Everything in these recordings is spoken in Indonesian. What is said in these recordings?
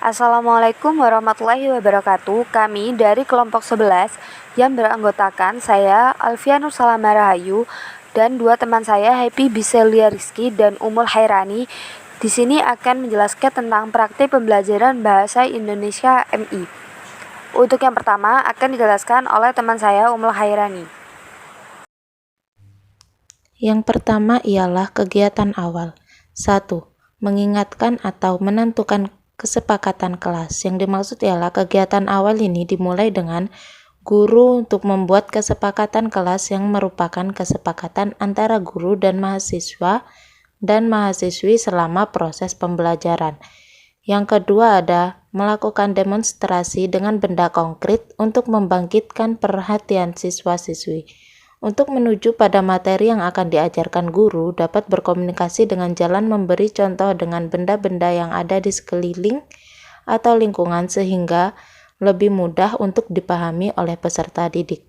Assalamualaikum warahmatullahi wabarakatuh. Kami dari kelompok 11 yang beranggotakan saya Alfia Nur Salama Rahayu dan dua teman saya Happy Biselia Rizky dan Umul Hairani di sini akan menjelaskan tentang praktik pembelajaran bahasa Indonesia MI. Untuk yang pertama akan dijelaskan oleh teman saya Umul Hairani. Yang pertama ialah kegiatan awal. 1. Mengingatkan atau menentukan kesepakatan kelas. Yang dimaksud ialah kegiatan awal ini dimulai dengan guru untuk membuat kesepakatan kelas yang merupakan kesepakatan antara guru dan mahasiswa dan mahasiswi selama proses pembelajaran. Yang kedua ada melakukan demonstrasi dengan benda konkret untuk membangkitkan perhatian siswa-siswi. Untuk menuju pada materi yang akan diajarkan guru dapat berkomunikasi dengan jalan memberi contoh dengan benda-benda yang ada di sekeliling atau lingkungan sehingga lebih mudah untuk dipahami oleh peserta didik.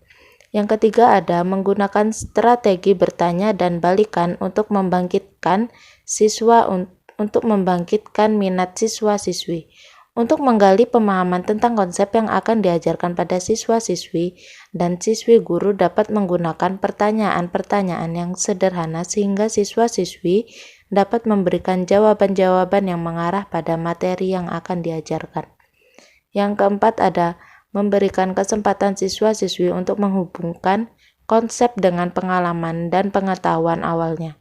Yang ketiga ada menggunakan strategi bertanya dan balikan untuk membangkitkan minat siswa-siswi. Untuk menggali pemahaman tentang konsep yang akan diajarkan pada siswa-siswi dan siswi, guru dapat menggunakan pertanyaan-pertanyaan yang sederhana sehingga siswa-siswi dapat memberikan jawaban-jawaban yang mengarah pada materi yang akan diajarkan. Yang keempat ada memberikan kesempatan siswa-siswi untuk menghubungkan konsep dengan pengalaman dan pengetahuan awalnya.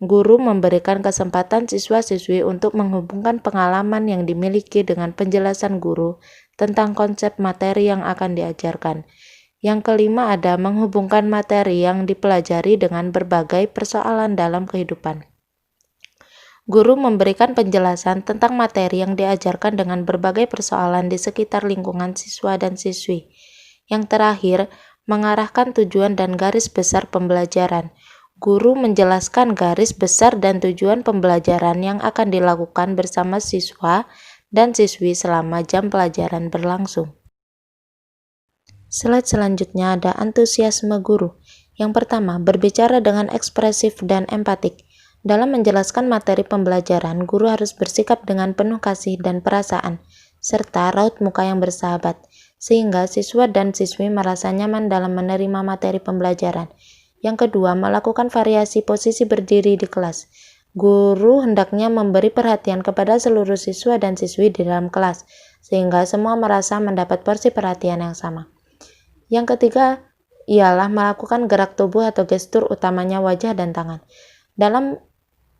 Guru memberikan kesempatan siswa-siswi untuk menghubungkan pengalaman yang dimiliki dengan penjelasan guru tentang konsep materi yang akan diajarkan. Yang kelima ada menghubungkan materi yang dipelajari dengan berbagai persoalan dalam kehidupan. Guru memberikan penjelasan tentang materi yang diajarkan dengan berbagai persoalan di sekitar lingkungan siswa dan siswi. Yang terakhir, mengarahkan tujuan dan garis besar pembelajaran. Guru menjelaskan garis besar dan tujuan pembelajaran yang akan dilakukan bersama siswa dan siswi selama jam pelajaran berlangsung. Slide selanjutnya ada antusiasme guru. Yang pertama, berbicara dengan ekspresif dan empatik. Dalam menjelaskan materi pembelajaran, guru harus bersikap dengan penuh kasih dan perasaan, serta raut muka yang bersahabat, sehingga siswa dan siswi merasa nyaman dalam menerima materi pembelajaran. Yang kedua, melakukan variasi posisi berdiri di kelas. Guru hendaknya memberi perhatian kepada seluruh siswa dan siswi di dalam kelas, sehingga semua merasa mendapat porsi perhatian yang sama. Yang ketiga, ialah melakukan gerak tubuh atau gestur utamanya wajah dan tangan. Dalam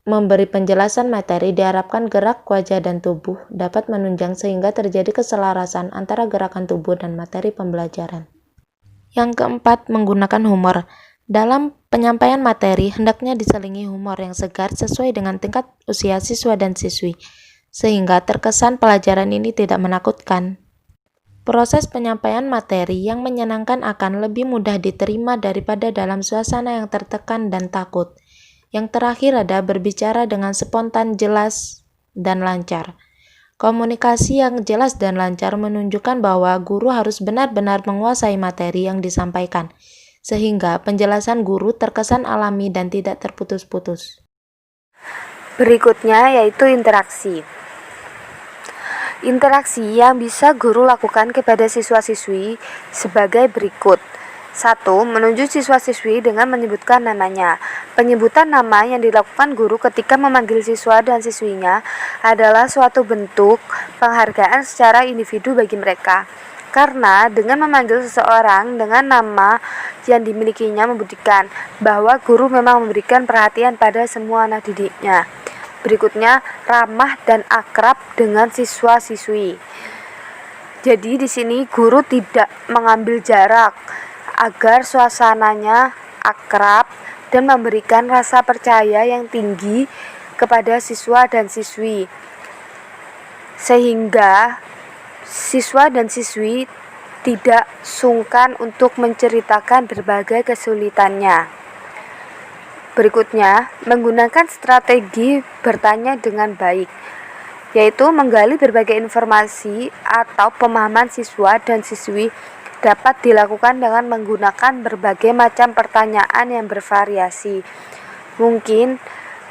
memberi penjelasan materi, diharapkan gerak wajah dan tubuh dapat menunjang sehingga terjadi keselarasan antara gerakan tubuh dan materi pembelajaran. Yang keempat, menggunakan humor. Dalam penyampaian materi, hendaknya diselingi humor yang segar sesuai dengan tingkat usia siswa dan siswi, sehingga terkesan pelajaran ini tidak menakutkan. Proses penyampaian materi yang menyenangkan akan lebih mudah diterima daripada dalam suasana yang tertekan dan takut. Yang terakhir ada berbicara dengan spontan, jelas, dan lancar. Komunikasi yang jelas dan lancar menunjukkan bahwa guru harus benar-benar menguasai materi yang disampaikan, sehingga penjelasan guru terkesan alami dan tidak terputus-putus. Berikutnya yaitu interaksi. Interaksi yang bisa guru lakukan kepada siswa-siswi sebagai berikut. 1. Menunjuk siswa-siswi dengan menyebutkan namanya. Penyebutan nama yang dilakukan guru ketika memanggil siswa dan siswinya adalah suatu bentuk penghargaan secara individu bagi mereka. Karena dengan memanggil seseorang dengan nama yang dimilikinya membuktikan bahwa guru memang memberikan perhatian pada semua anak didiknya. Berikutnya, ramah dan akrab dengan siswa-siswi. Jadi di sini guru tidak mengambil jarak agar suasananya akrab dan memberikan rasa percaya yang tinggi kepada siswa dan siswi, sehingga siswa dan siswi tidak sungkan untuk menceritakan berbagai kesulitannya. Berikutnya, menggunakan strategi bertanya dengan baik, yaitu menggali berbagai informasi atau pemahaman siswa dan siswi dapat dilakukan dengan menggunakan berbagai macam pertanyaan yang bervariasi. Mungkin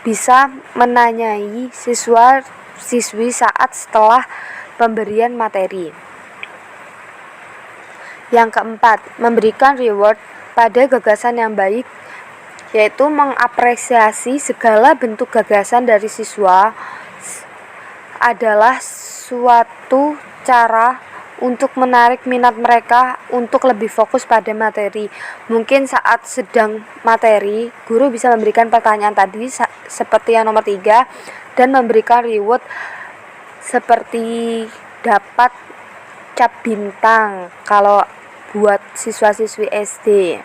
bisa menanyai siswa-siswi saat setelah pemberian materi. Yang keempat, memberikan reward pada gagasan yang baik, yaitu mengapresiasi segala bentuk gagasan dari siswa adalah suatu cara untuk menarik minat mereka untuk lebih fokus pada materi. Mungkin saat sedang materi, guru bisa memberikan pertanyaan tadi seperti yang nomor 3 dan memberikan reward seperti dapat cap bintang kalau buat siswa-siswi SD.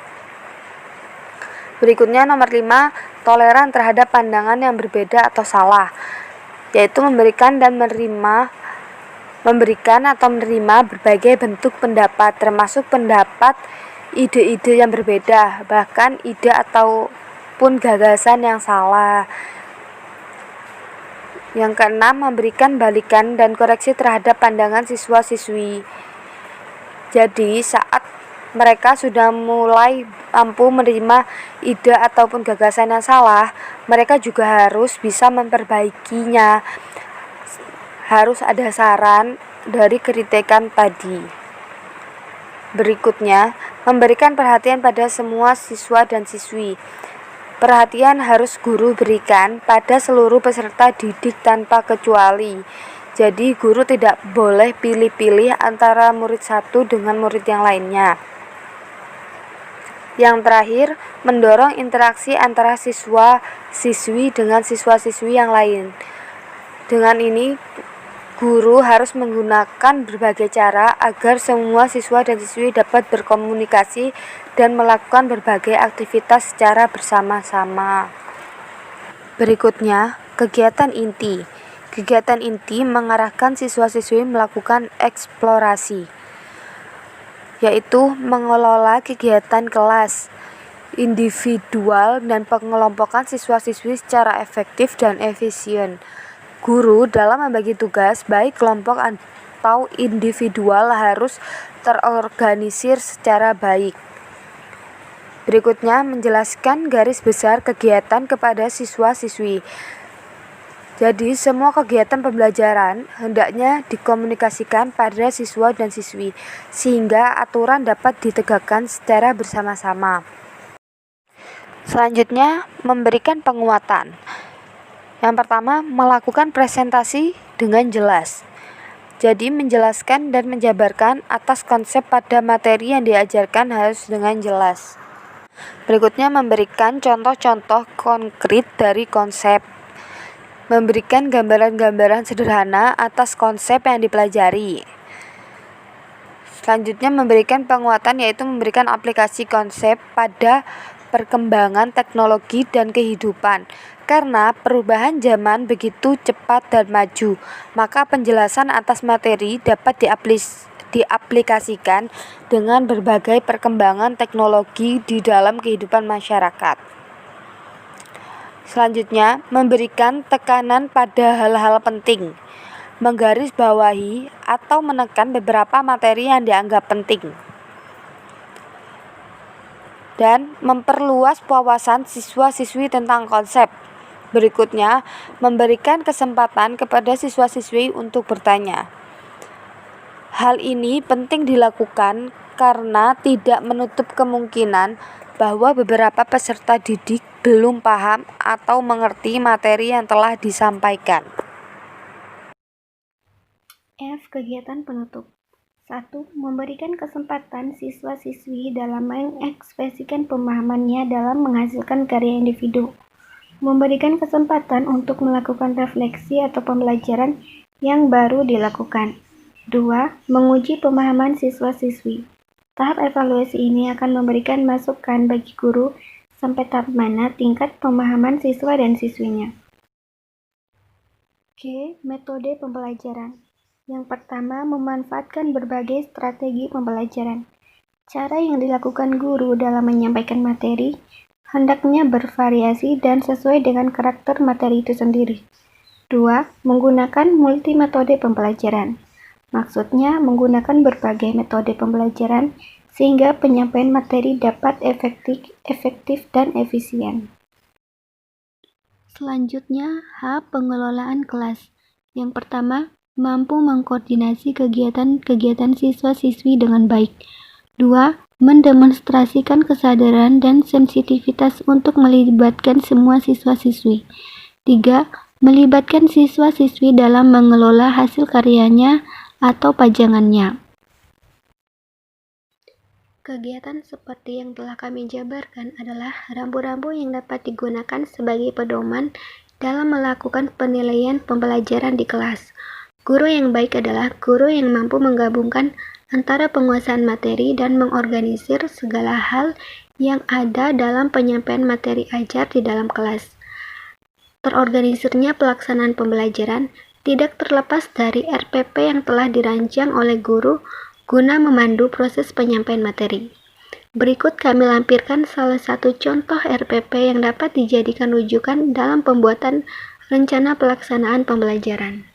Berikutnya nomor 5, toleran terhadap pandangan yang berbeda atau salah, yaitu memberikan atau menerima berbagai bentuk pendapat, termasuk pendapat ide-ide yang berbeda, bahkan ide ataupun gagasan yang salah. Yang keenam, memberikan balikan dan koreksi terhadap pandangan siswa-siswi. Jadi, saat mereka sudah mulai mampu menerima ide ataupun gagasan yang salah, mereka juga harus bisa memperbaikinya. Harus ada saran dari kritikan tadi. Berikutnya, memberikan perhatian pada semua siswa dan siswi. Perhatian harus guru berikan pada seluruh peserta didik tanpa kecuali. Jadi, guru tidak boleh pilih-pilih antara murid satu dengan murid yang lainnya. Yang terakhir, mendorong interaksi antara siswa-siswi dengan siswa-siswi yang lain. Dengan ini, guru harus menggunakan berbagai cara agar semua siswa dan siswi dapat berkomunikasi dan melakukan berbagai aktivitas secara bersama-sama. Berikutnya, kegiatan inti. Kegiatan inti mengarahkan siswa-siswi melakukan eksplorasi, yaitu mengelola kegiatan kelas, individual, dan pengelompokan siswa-siswi secara efektif dan efisien. Guru dalam membagi tugas, baik kelompok atau individual, harus terorganisir secara baik. Berikutnya, menjelaskan garis besar kegiatan kepada siswa-siswi. Jadi, semua kegiatan pembelajaran hendaknya dikomunikasikan pada siswa dan siswi, sehingga aturan dapat ditegakkan secara bersama-sama. Selanjutnya, memberikan penguatan. Yang pertama, melakukan presentasi dengan jelas. Jadi, menjelaskan dan menjabarkan atas konsep pada materi yang diajarkan harus dengan jelas. Berikutnya, memberikan contoh-contoh konkret dari konsep. Memberikan gambaran-gambaran sederhana atas konsep yang dipelajari. Selanjutnya, memberikan penguatan, yaitu memberikan aplikasi konsep pada perkembangan teknologi dan kehidupan. Karena perubahan zaman begitu cepat dan maju, maka penjelasan atas materi dapat diaplikasikan dengan berbagai perkembangan teknologi di dalam kehidupan masyarakat. Selanjutnya, memberikan tekanan pada hal-hal penting, menggarisbawahi atau menekan beberapa materi yang dianggap penting, dan memperluas wawasan siswa-siswi tentang konsep. Berikutnya, memberikan kesempatan kepada siswa-siswi untuk bertanya. Hal ini penting dilakukan karena tidak menutup kemungkinan bahwa beberapa peserta didik belum paham atau mengerti materi yang telah disampaikan. F. Kegiatan penutup. 1. Memberikan kesempatan siswa-siswi dalam mengekspresikan pemahamannya dalam menghasilkan karya individu. Memberikan kesempatan untuk melakukan refleksi atau pembelajaran yang baru dilakukan. 2. Menguji pemahaman siswa-siswi. Tahap evaluasi ini akan memberikan masukan bagi guru sampai tahap mana tingkat pemahaman siswa dan siswinya. G. Metode pembelajaran. Yang pertama, memanfaatkan berbagai strategi pembelajaran. Cara yang dilakukan guru dalam menyampaikan materi hendaknya bervariasi dan sesuai dengan karakter materi itu sendiri. 2. Menggunakan multimetode pembelajaran. Maksudnya, menggunakan berbagai metode pembelajaran sehingga penyampaian materi dapat efektif dan efisien. Selanjutnya, H. Pengelolaan kelas. Yang pertama, mampu mengkoordinasi kegiatan-kegiatan siswa-siswi dengan baik. 2. Mendemonstrasikan kesadaran dan sensitivitas untuk melibatkan semua siswa-siswi. 3. Melibatkan siswa-siswi dalam mengelola hasil karyanya atau pajangannya. Kegiatan seperti yang telah kami jabarkan adalah rambu-rambu yang dapat digunakan sebagai pedoman dalam melakukan penilaian pembelajaran di kelas. Guru yang baik adalah guru yang mampu menggabungkan antara penguasaan materi dan mengorganisir segala hal yang ada dalam penyampaian materi ajar di dalam kelas. Terorganisirnya pelaksanaan pembelajaran tidak terlepas dari RPP yang telah dirancang oleh guru guna memandu proses penyampaian materi. Berikut kami lampirkan salah satu contoh RPP yang dapat dijadikan rujukan dalam pembuatan rencana pelaksanaan pembelajaran.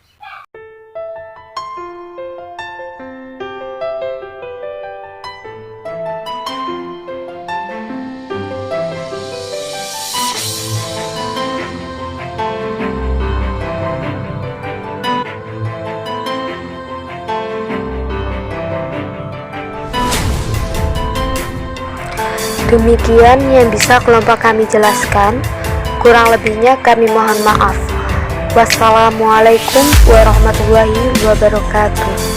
Demikian yang bisa kelompok kami jelaskan. Kurang lebihnya kami mohon maaf. Wassalamualaikum warahmatullahi wabarakatuh.